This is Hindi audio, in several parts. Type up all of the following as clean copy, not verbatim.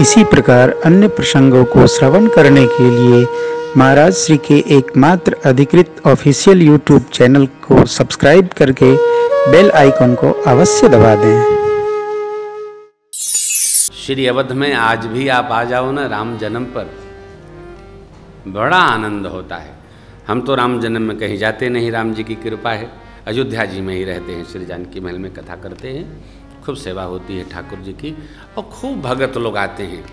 इसी प्रकार अन्य प्रसंगों को श्रवण करने के लिए महाराज श्री के एकमात्र अधिकृत ऑफिशियल यूट्यूब चैनल को सब्सक्राइब करके बेल आइकन को अवश्य दबा दें। श्री अवध में आज भी आप आ जाओ ना, राम जन्म पर बड़ा आनंद होता है। हम तो राम जन्म में कहीं जाते नहीं, राम जी की कृपा है, अयोध्या जी में ही रहते हैं, श्री जानकी महल में कथा करते हैं, खूब सेवा होती है ठाकुर जी की और खूब भगत लोग आते हैं।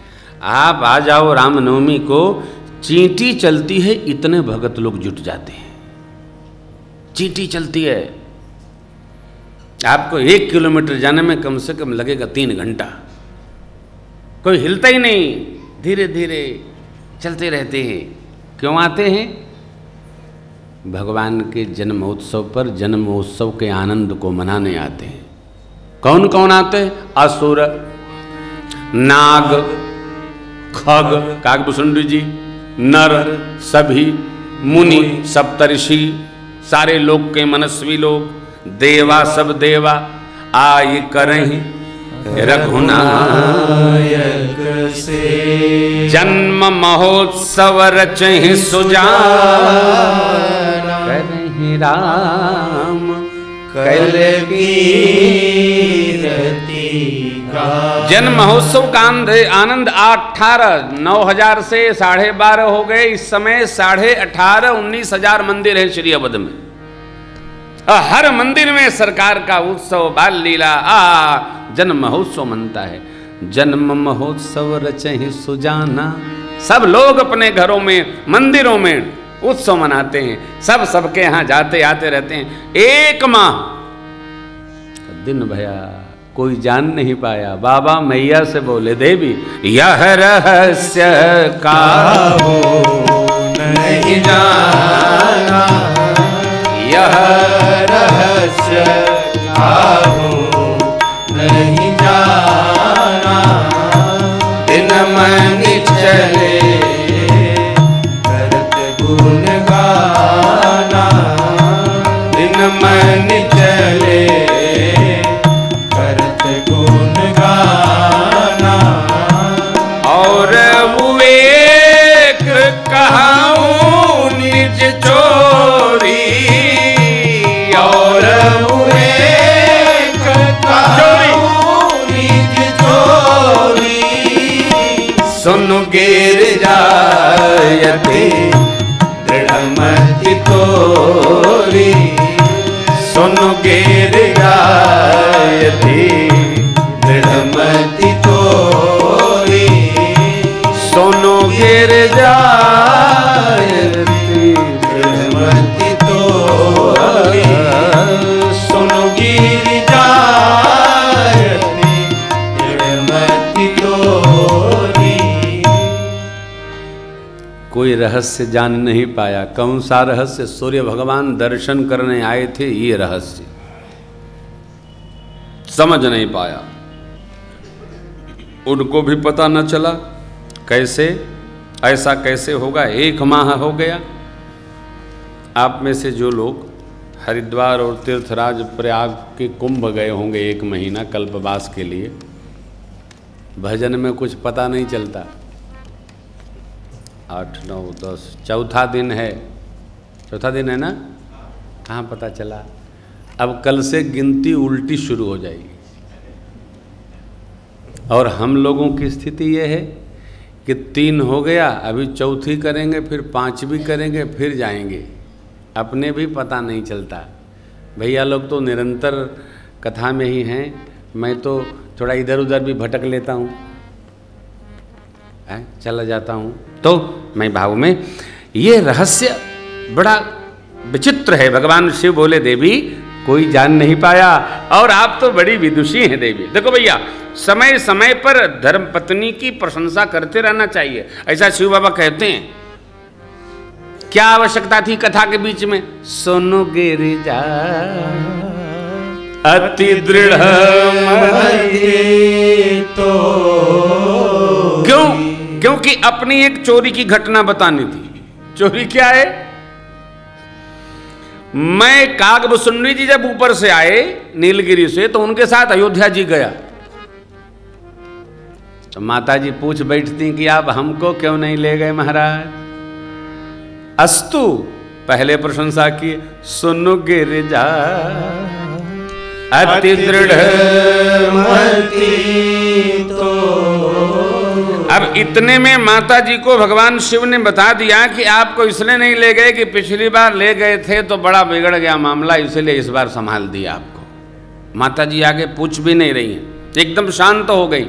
आप आ जाओ रामनवमी को, चींटी चलती है, इतने भगत लोग जुट जाते हैं। चींटी चलती है, आपको 1 किलोमीटर जाने में कम से कम लगेगा 3 घंटा। कोई हिलता ही नहीं, धीरे धीरे चलते रहते हैं। क्यों आते हैं? भगवान के जन्मोत्सव पर, जन्मोत्सव के आनंद को मनाने आते हैं। कौन कौन आते हैं? असुर, नाग, खग, काकभूषुंडी जी, नर, सभी मुनि, सप्तऋषि, सारे लोग के मनस्वी लोग, देवा सब देवा आय करहीं रघुनायक से जन्म महोत्सव रचहि सुजान करहि राम कल कीरति का। जन्म महोत्सव का आनंद 9,000 से 12,500 हो गए। इस समय 18,500 19,000 मंदिर है श्री अवध में। हर मंदिर में सरकार का उत्सव, बाल लीला, जन्म महोत्सव मनता है। जन्म महोत्सव रचहि सुजाना, सब लोग अपने घरों में, मंदिरों में उत्सव मनाते हैं। सब सबके यहाँ जाते आते रहते हैं। 1 माह दिन भया, कोई जान नहीं पाया। बाबा मैया से बोले, देवी यह रहस्य का हो नहीं जाना, यह रहस्य काहू नहीं जाना। दिन मन चले करत गुण गाना, दिन मन चले करत गुण गाना। और विवेक कहाऊं निज चोरी, सुनु गिर जायते दृढ़मति तोरी, सुनु गिर जायते दृढ़मति तोरी, सुनु गिर जायते दृढ़मति तोरी, सुनु गिर जायते दृढ़मति तोरी। कोई रहस्य जान नहीं पाया। कौन सा रहस्य? सूर्य भगवान दर्शन करने आए थे, ये रहस्य समझ नहीं पाया। उनको भी पता न चला कैसे, ऐसा कैसे होगा। 1 माह हो गया। आप में से जो लोग हरिद्वार और तीर्थराज प्रयाग के कुंभ गए होंगे 1 महीना कल्पवास के लिए, भजन में कुछ पता नहीं चलता। 8, 9, 10 चौथा दिन है, चौथा दिन है ना, कहाँ पता चला। अब कल से गिनती उल्टी शुरू हो जाएगी। और हम लोगों की स्थिति ये है कि 3 हो गया, अभी चौथी करेंगे, फिर 5वीं करेंगे, फिर जाएंगे। अपने भी पता नहीं चलता। भैया लोग तो निरंतर कथा में ही हैं, मैं तो थोड़ा इधर उधर भी भटक लेता हूँ, चला जाता हूँ। तो मैं भाव में, ये रहस्य बड़ा विचित्र है। भगवान शिव बोले, देवी कोई जान नहीं पाया, और आप तो बड़ी विदुषी हैं देवी। देखो भैया, समय समय पर धर्मपत्नी की प्रशंसा करते रहना चाहिए, ऐसा शिव बाबा कहते हैं। क्या आवश्यकता थी कथा के बीच में? सुनु गिरिजा अति दृढ़ तो क्यों? क्योंकि अपनी एक चोरी की घटना बतानी थी। चोरी क्या है? मैं काकभूषुंडी जी जब ऊपर से आए नीलगिरी से, तो उनके साथ अयोध्या जी गया। तो माताजी पूछ बैठती कि आप हमको क्यों नहीं ले गए महाराज? अस्तु, पहले प्रशंसा की, सुनु गिरिजा अति दृढ़ मति तो। अब इतने में माता जी को भगवान शिव ने बता दिया कि आपको इसलिए नहीं ले गए कि पिछली बार ले गए थे तो बड़ा बिगड़ गया मामला, इसलिए इस बार संभाल दिया आपको। माता जी आगे पूछ भी नहीं रही हैं, एकदम शांत हो गई।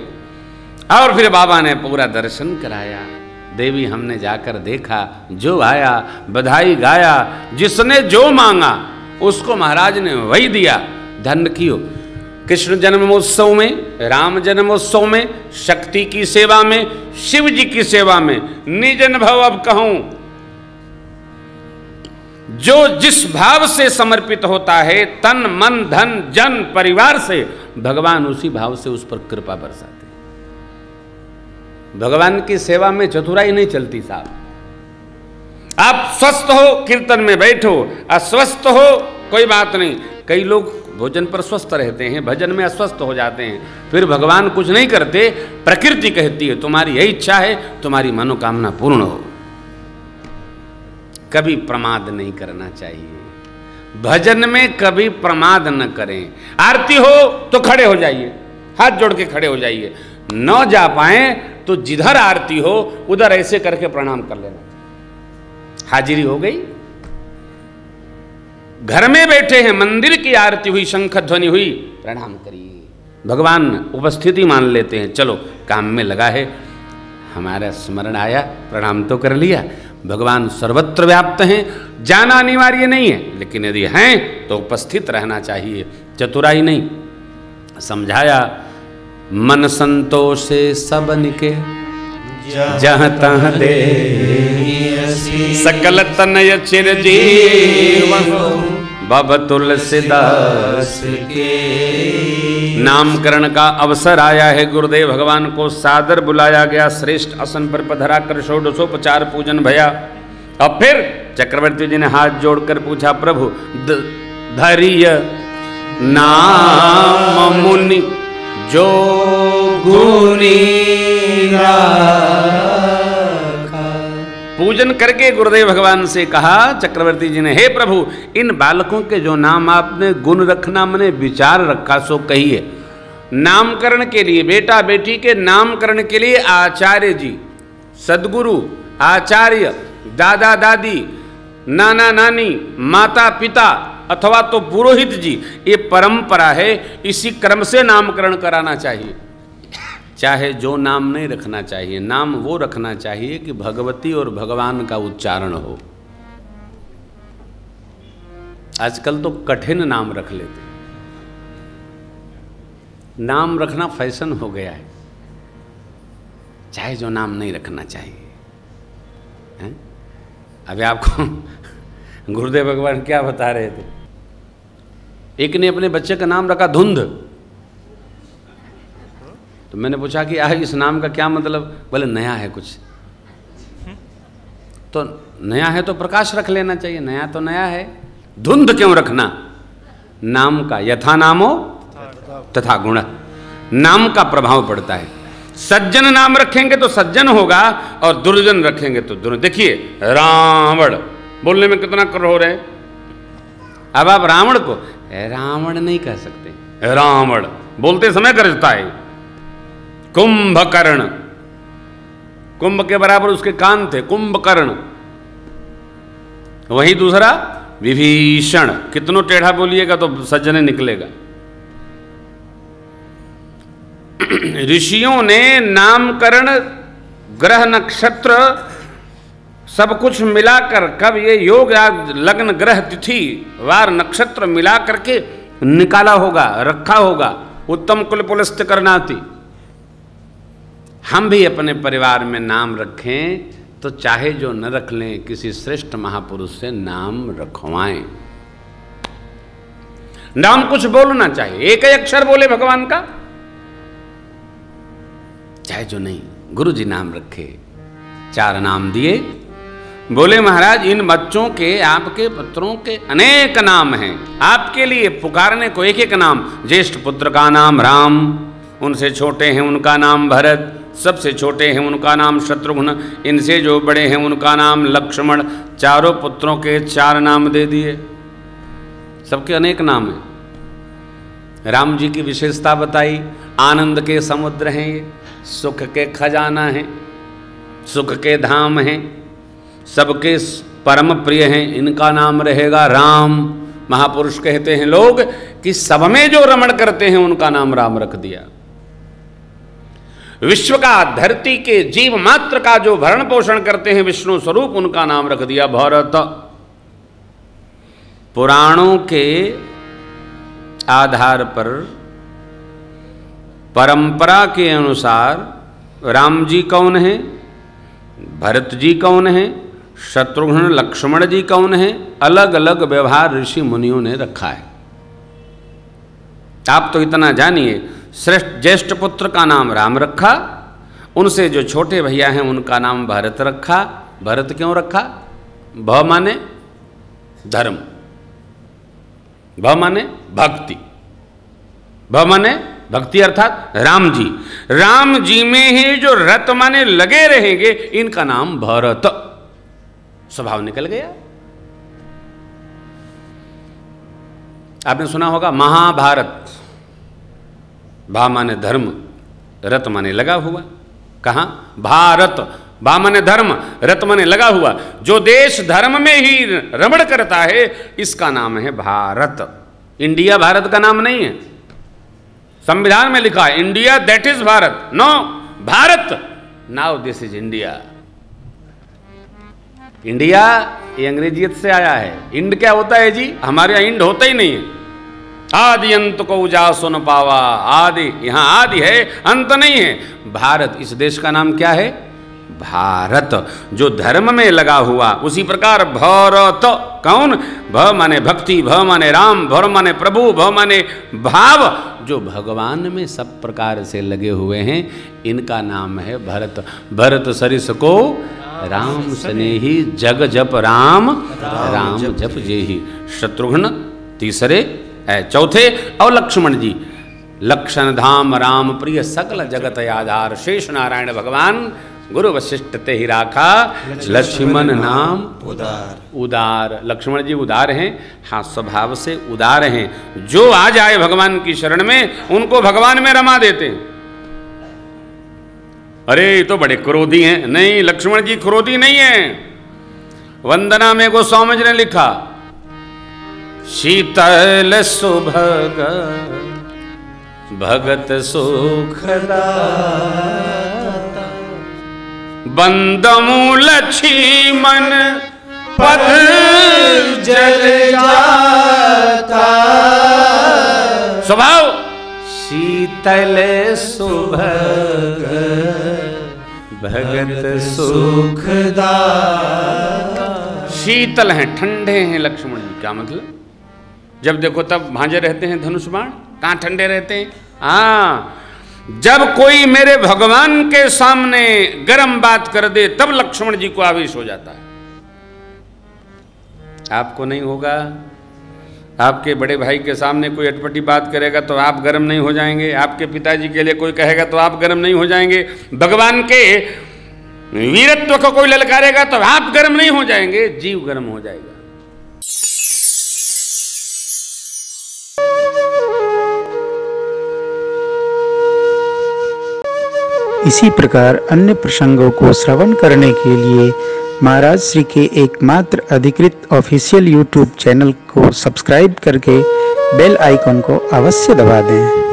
और फिर बाबा ने पूरा दर्शन कराया। देवी हमने जाकर देखा, जो आया बधाई गाया, जिसने जो मांगा उसको महाराज ने वही दिया। धन्य कियो। कृष्ण जन्मोत्सव में, राम जन्मोत्सव में, शक्ति की सेवा में, शिव जी की सेवा में निज अनुभव अब कहूं, जो जिस भाव से समर्पित होता है तन मन धन जन परिवार से, भगवान उसी भाव से उस पर कृपा बरसाते। भगवान की सेवा में चतुराई नहीं चलती साहब। आप स्वस्थ हो कीर्तन में बैठो, अस्वस्थ हो कोई बात नहीं। कई लोग भोजन पर स्वस्थ रहते हैं, भजन में अस्वस्थ हो जाते हैं, फिर भगवान कुछ नहीं करते। प्रकृति कहती है तुम्हारी यही इच्छा है, तुम्हारी मनोकामना पूर्ण हो। कभी प्रमाद नहीं करना चाहिए, भजन में कभी प्रमाद न करें। आरती हो तो खड़े हो जाइए, हाथ जोड़ के खड़े हो जाइए। न जा पाए तो जिधर आरती हो उधर ऐसे करके प्रणाम कर लेना। हाजिरी हो गई। घर में बैठे हैं, मंदिर की आरती हुई, शंख ध्वनि हुई, प्रणाम करिए। भगवान उपस्थिति मान लेते हैं। चलो काम में लगा है, हमारा स्मरण आया, प्रणाम तो कर लिया। भगवान सर्वत्र व्याप्त हैं, जाना अनिवार्य नहीं है, लेकिन यदि हैं तो उपस्थित रहना चाहिए, चतुराई नहीं। समझाया, मन संतोषे सबन के जहाँ तहाँ दे, सकल तनय चिरजीवन बब तुलसीदास के। नामकरण का अवसर आया है। गुरुदेव भगवान को सादर बुलाया गया। श्रेष्ठ आसन पर पधरा कर षोडशोपचार पूजन भया। और फिर चक्रवर्ती जी ने हाथ जोड़कर पूछा, प्रभु धैर्य नाम मुनि जो गुनी पूजन करके गुरुदेव भगवान से कहा, चक्रवर्ती जी ने, हे प्रभु, इन बालकों के जो नाम आपने गुण रखना मैंने विचार रखा सो कहिए। नामकरण के लिए, बेटा बेटी के नामकरण के लिए आचार्य जी, सदगुरु, आचार्य, दादा दादी, नाना नानी, माता पिता अथवा तो पुरोहित जी, ये परंपरा है। इसी क्रम से नामकरण कराना चाहिए। चाहे जो नाम नहीं रखना चाहिए, नाम वो रखना चाहिए कि भगवती और भगवान का उच्चारण हो। आजकल तो कठिन नाम रख लेते, नाम रखना फैशन हो गया है। चाहे जो नाम नहीं रखना चाहिए है? अभी आपको गुरुदेव भगवान क्या बता रहे थे, एक ने अपने बच्चे का नाम रखा धुंध। तो मैंने पूछा कि इस नाम का क्या मतलब? बोले नया है कुछ। तो नया है तो प्रकाश रख लेना चाहिए, नया तो नया है, धुंध क्यों रखना? नाम का यथा नामो तथा गुण, नाम का प्रभाव पड़ता है। सज्जन नाम रखेंगे तो सज्जन होगा और दुर्जन रखेंगे तो दुर्जन। देखिए रावण बोलने में कितना कठोर है। अब आप रावण को रावण नहीं कह सकते, रावण बोलते समय गरजता है। कुंभकर्ण, कुंभ के बराबर उसके कान थे, कुंभकर्ण। वही दूसरा विभीषण, कितनों टेढ़ा बोलिएगा तो सज्जन निकलेगा। ऋषियों ने नामकरण, ग्रह नक्षत्र सब कुछ मिलाकर, कब ये योग लग्न ग्रह तिथि वार नक्षत्र मिला करके निकाला होगा, रखा होगा। उत्तम कुल पुलस्त्य करनाति। हम भी अपने परिवार में नाम रखें तो चाहे जो न रख लें, किसी श्रेष्ठ महापुरुष से नाम रखवाएं। नाम कुछ बोलना चाहिए, एक ही अक्षर बोले भगवान का, चाहे जो नहीं। गुरु जी नाम रखे, 4 नाम दिए। बोले महाराज इन बच्चों के, आपके पुत्रों के अनेक नाम हैं, आपके लिए पुकारने को एक एक नाम। ज्येष्ठ पुत्र का नाम राम, उनसे छोटे हैं उनका नाम भरत, सबसे छोटे हैं उनका नाम शत्रुघ्न, इनसे जो बड़े हैं उनका नाम लक्ष्मण। चारों पुत्रों के 4 नाम दे दिए, सबके अनेक नाम हैं। राम जी की विशेषता बताई, आनंद के समुद्र हैं ये, सुख के खजाना हैं, सुख के धाम हैं, सबके परम प्रिय हैं, इनका नाम रहेगा राम। महापुरुष कहते हैं लोग कि सब में जो रमण करते हैं उनका नाम राम रख दिया। विश्व का, धरती के जीव मात्र का जो भरण पोषण करते हैं विष्णु स्वरूप, उनका नाम रख दिया भरत। पुराणों के आधार पर, परंपरा के अनुसार राम जी कौन है, भरत जी कौन है, शत्रुघ्न लक्ष्मण जी कौन है, अलग अलग व्यवहार ऋषि मुनियों ने रखा है। आप तो इतना जानिए, श्रेष्ठ ज्येष्ठ पुत्र का नाम राम रखा, उनसे जो छोटे भैया हैं उनका नाम भरत रखा। भरत क्यों रखा? भ माने धर्म, भ माने भक्ति, भ माने भक्ति अर्थात राम जी। राम जी में ही जो रत माने लगे रहेंगे, इनका नाम भरत। स्वभाव निकल गया। आपने सुना होगा महाभारत, भा माने धर्म, रत माने लगा हुआ। कहां? भारत, भा माने धर्म, रत माने लगा हुआ। जो देश धर्म में ही रमण करता है, इसका नाम है भारत। इंडिया भारत का नाम नहीं है, संविधान में लिखा है India that is Bharat, no Bharat, now this is India. India ये अंग्रेजियत से आया है। इंड क्या होता है जी? हमारे यहां इंड होता ही नहीं है। आदि अंत को उजा सुन पावा, आदि, यहां आदि है, अंत नहीं है। भारत, इस देश का नाम क्या है? भारत, जो धर्म में लगा हुआ। उसी प्रकार भरत कौन? भ माने भक्ति, भ माने राम, भर माने प्रभु, भ माने भाव, जो भगवान में सब प्रकार से लगे हुए हैं, इनका नाम है भरत। भरत सरिस को राम स्नेही, जग जप राम, राम जप जेहि। शत्रुघ्न तीसरे, चौथे, और लक्ष्मण जी, लक्षण धाम राम प्रिय, सकल जगत आधार, शेष नारायण भगवान, गुरु वशिष्ठ ते ही राखा, लक्ष्मण नाम उदार। लक्ष्मण जी उदार हैं, हाँ स्वभाव से उदार हैं। जो आ जाए भगवान की शरण में, उनको भगवान में रमा देते हैं। अरे ये तो बड़े क्रोधी हैं। नहीं, लक्ष्मण जी क्रोधी नहीं है। वंदना में गोस्वामी जी ने लिखा, शीतल सुभग भगत सुखदा, बंदमू लक्ष्मण पद जल जाता। स्वभाव शीतल सुभग भगत सुखदा। शीतल हैं, ठंडे हैं लक्ष्मण जी। क्या मतलब? जब देखो तब भांजे रहते हैं धनुष बाण, कहां ठंडे रहते हैं? हाँ, जब कोई मेरे भगवान के सामने गर्म बात कर दे, तब लक्ष्मण जी को आवेश हो जाता है। आपको नहीं होगा? आपके बड़े भाई के सामने कोई अटपटी बात करेगा तो आप गर्म नहीं हो जाएंगे? आपके पिताजी के लिए कोई कहेगा तो आप गर्म नहीं हो जाएंगे? भगवान के वीरत्व को कोई ललकारेगा तो आप गर्म नहीं हो जाएंगे? जीव गर्म हो जाएगा। इसी प्रकार अन्य प्रसंगों को श्रवण करने के लिए महाराज श्री के एकमात्र अधिकृत ऑफिशियल यूट्यूब चैनल को सब्सक्राइब करके बेल आइकन को अवश्य दबा दें।